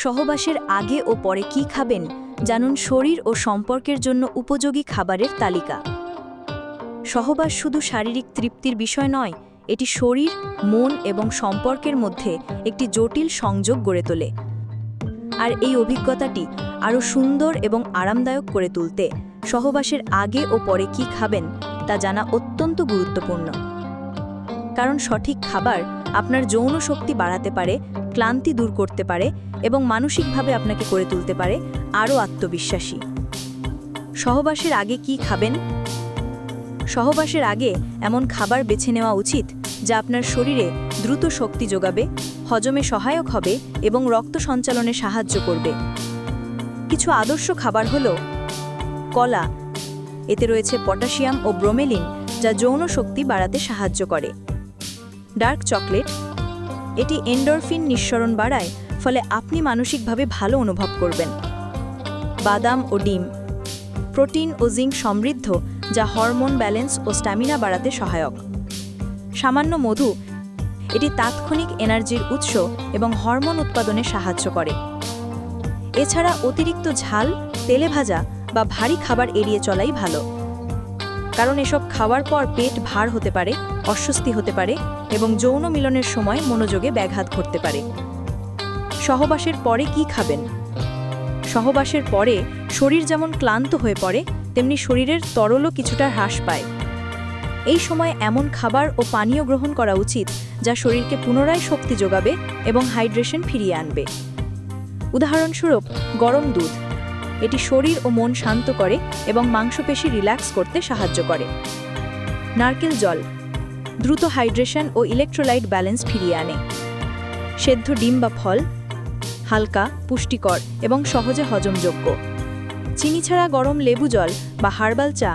সহবাসের আগে ও পরে কি খাবেন জানুন শরীর ও সম্পর্কের জন্য উপযোগী খাবারের তালিকা। সহবাস শুধু শারীরিক তৃপ্তির বিষয় নয়, এটি শরীর, মন এবং সম্পর্কের মধ্যে একটি জটিল সংযোগ গড়ে তোলে। আর এই অভিজ্ঞতাটি আরও সুন্দর এবং আরামদায়ক করে তুলতে সহবাসের আগে ও পরে কি খাবেন তা জানা অত্যন্ত গুরুত্বপূর্ণ। কারণ সঠিক খাবার আপনার যৌন শক্তি বাড়াতে পারে, ক্লান্তি দূর করতে পারে এবং মানসিকভাবে আপনাকে করে তুলতে পারে আরও আত্মবিশ্বাসী। সহবাসের আগে কি খাবেন? সহবাসের আগে এমন খাবার বেছে নেওয়া উচিত যা আপনার শরীরে দ্রুত শক্তি যোগাবে, হজমে সহায়ক হবে এবং রক্ত সঞ্চালনে সাহায্য করবে। কিছু আদর্শ খাবার হলো কলা। এতে রয়েছে পটাশিয়াম ও ব্রোমেলিন, যা যৌন শক্তি বাড়াতে সাহায্য করে। ডার্ক চকলেট, এটি এন্ডরফিন নিঃসরণ বাড়ায়, ফলে আপনি মানসিকভাবে ভালো অনুভব করবেন। বাদাম ও ডিম, প্রোটিন ও জিঙ্ক সমৃদ্ধ, যা হরমোন ব্যালেন্স ও স্ট্যামিনা বাড়াতে সহায়ক। সামান্য মধু, এটি তাৎক্ষণিক এনার্জির উৎস এবং হরমোন উৎপাদনে সাহায্য করে। এছাড়া অতিরিক্ত ঝাল, তেলে ভাজা বা ভারী খাবার এড়িয়ে চলাই ভালো, কারণ এসব খাওয়ার পর পেট ভার হতে পারে, অস্বস্তি হতে পারে এবং যৌন মিলনের সময় মনোযোগে ব্যাঘাত ঘটতে পারে। সহবাসের পরে কি খাবেন? সহবাসের পরে শরীর যেমন ক্লান্ত হয়ে পড়ে, তেমনি শরীরের তরলও কিছুটা হ্রাস পায়। এই সময় এমন খাবার ও পানীয় গ্রহণ করা উচিত যা শরীরকে পুনরায় শক্তি যোগাবে এবং হাইড্রেশন ফিরিয়ে আনবে। উদাহরণস্বরূপ গরম দুধ, এটি শরীর ও মন শান্ত করে এবং মাংসপেশি রিল্যাক্স করতে সাহায্য করে। নারকেল জল, দ্রুত হাইড্রেশন ও ইলেকট্রোলাইট ব্যালেন্স ফিরিয়ে আনে। সেদ্ধ ডিম বা ফল, হালকা, পুষ্টিকর এবং সহজে হজমযোগ্য। চিনি ছাড়া গরম লেবু জল বা হার্বাল চা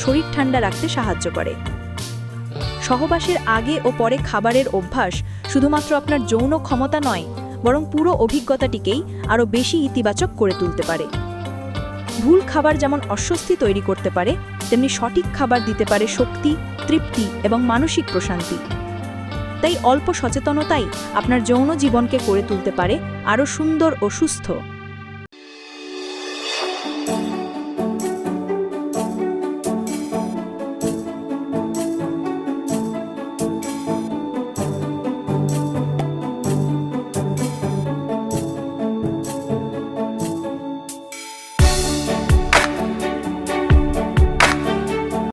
শরীর ঠান্ডা রাখতে সাহায্য করে। সহবাসের আগে ও পরে খাবারের অভ্যাস শুধুমাত্র আপনার যৌন ক্ষমতা নয়, বরং পুরো অভিজ্ঞতাটিকেই আরও বেশি ইতিবাচক করে তুলতে পারে। ভুল খাবার যেমন অস্বস্তি তৈরি করতে পারে, তেমনি সঠিক খাবার দিতে পারে শক্তি, তৃপ্তি এবং মানসিক প্রশান্তি। তাই অল্প সচেতনতাই আপনার যৌন জীবনকে করে তুলতে পারে আরও সুন্দর ও সুস্থ।